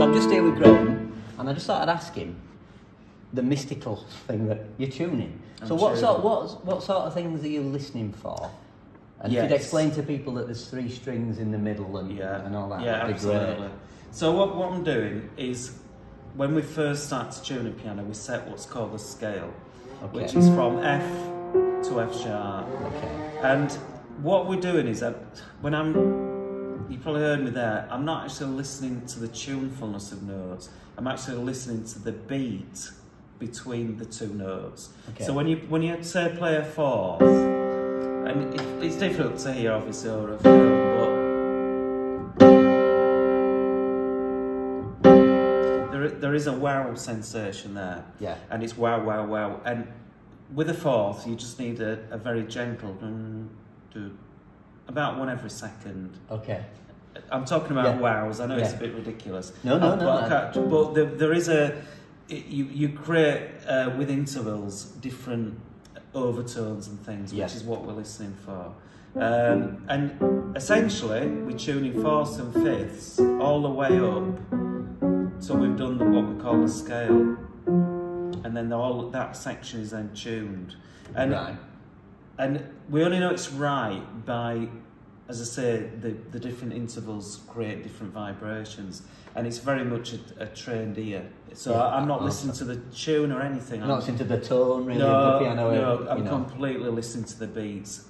So I'm just here with Gribbin, and I just thought I'd ask him the mystical thing that you're tuning. So what sort of things are you listening for? And if you'd explain to people that there's 3 strings in the middle and all that, that'd be great. So what I'm doing is, when we first start to tune a piano, we set what's called a scale, which is from F to F sharp. And what we're doing is that when you probably heard me there, I'm not actually listening to the tunefulness of notes. I'm actually listening to the beat between the 2 notes. So when you say play a 4th, and it's difficult to hear obviously over a film, but there is a wow sensation there. And it's wow, wow, wow. And with a 4th, you just need a very gentle, about 1 every second. I'm talking about wows. I know it's a bit ridiculous. No. But there is you create with intervals different overtones and things, which is what we're listening for. And essentially, we're tuning 4ths and 5ths all the way up. So we've done what we call a scale, and then that section is then tuned. And we only know it's right by, as I say, the different intervals create different vibrations, and it's very much a trained ear. So I'm not listening to the tune or anything. I'm not listening to the tone, really, of the piano. No, I'm completely listening to the beats,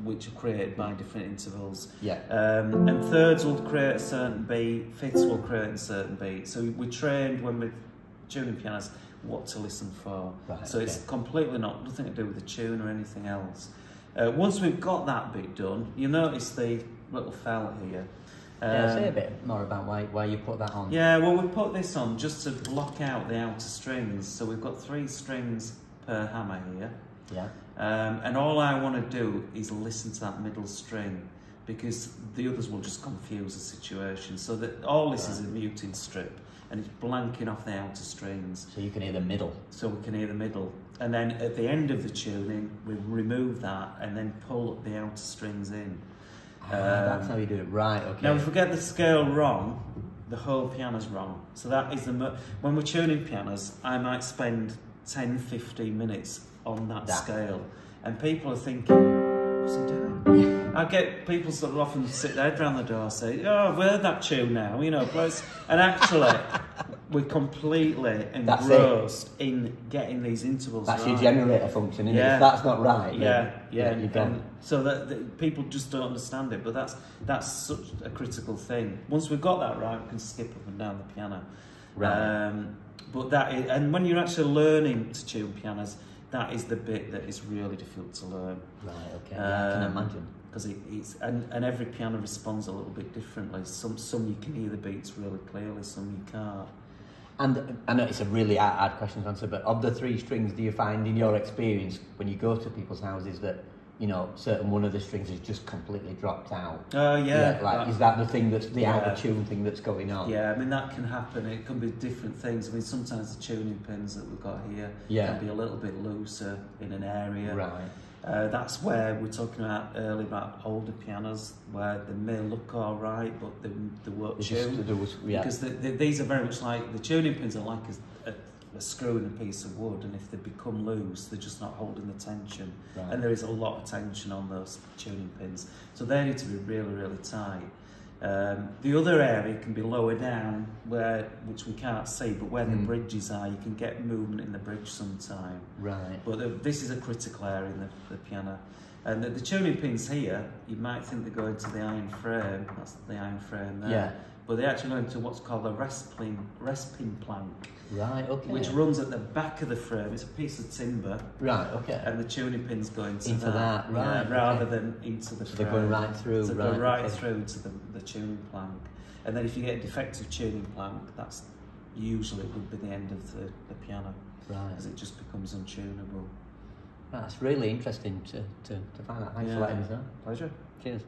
which are created by different intervals. And 3rds will create a certain beat, 5ths will create a certain beat. So we're trained when we're tuning pianos what to listen for. So it's completely nothing to do with the tune or anything else. Once we've got that bit done, you notice the little felt here. Say a bit more about why you put that on. Well, we put this on just to block out the outer strings. So we've got 3 strings per hammer here. And all I want to do is listen to that middle string, because the others will just confuse the situation. So that all this is a muting strip, and it's blanking off the outer strings. So you can hear the middle. So we can hear the middle. And then at the end of the tuning, we remove that and then pull the outer strings in. That's how you do it, Now, if we get the scale wrong, the whole piano's wrong. So that is when we're tuning pianos, I might spend 10-15 minutes on that scale, and people are thinking, what's he doing? I get people sort of often sit their head around the door and say, oh, I've heard that tune now, you know, and actually we're completely engrossed in getting these intervals right. That's your generator function, isn't it? If that's not right, you're gone. So that people just don't understand it, but that's such a critical thing. Once we've got that right, we can skip up and down the piano. But and when you're actually learning to tune pianos, that is the bit that is really difficult to learn. I can imagine. Because and every piano responds a little bit differently. Some you can hear the beats really clearly, some you can't. And I know it's a really hard question to answer, but of the 3 strings, do you find in your experience when you go to people's houses that, you know, certain one of the strings has just completely dropped out? Is that the thing that's the out of tune thing that's going on? I mean, that can happen. It can be different things. I mean, sometimes the tuning pins that we've got here can be a little bit looser in an area. That's where we're talking about earlier about older pianos, where they may look all right, but they won't tune. Because these are very much like, the tuning pins are like a screw in a piece of wood, and if they become loose, they're just not holding the tension. And there is a lot of tension on those tuning pins. So they need to be really, really tight. The other area can be lower down, which we can't see, but where the bridges are, you can get movement in the bridge sometime. But this is a critical area in the piano. And the tuning pins here, you might think they go into the iron frame. That's the iron frame there. But they actually go into what's called a rest pin plank. Which runs at the back of the frame. It's a piece of timber. And the tuning pins go into that. Rather than into the frame. They're going right through. So they go right through to the tuning plank. And then if you get a defective tuning plank, that's usually would be the end of the piano. Because it just becomes untunable. That's really interesting to find out. Thanks for letting us know. Pleasure. Cheers.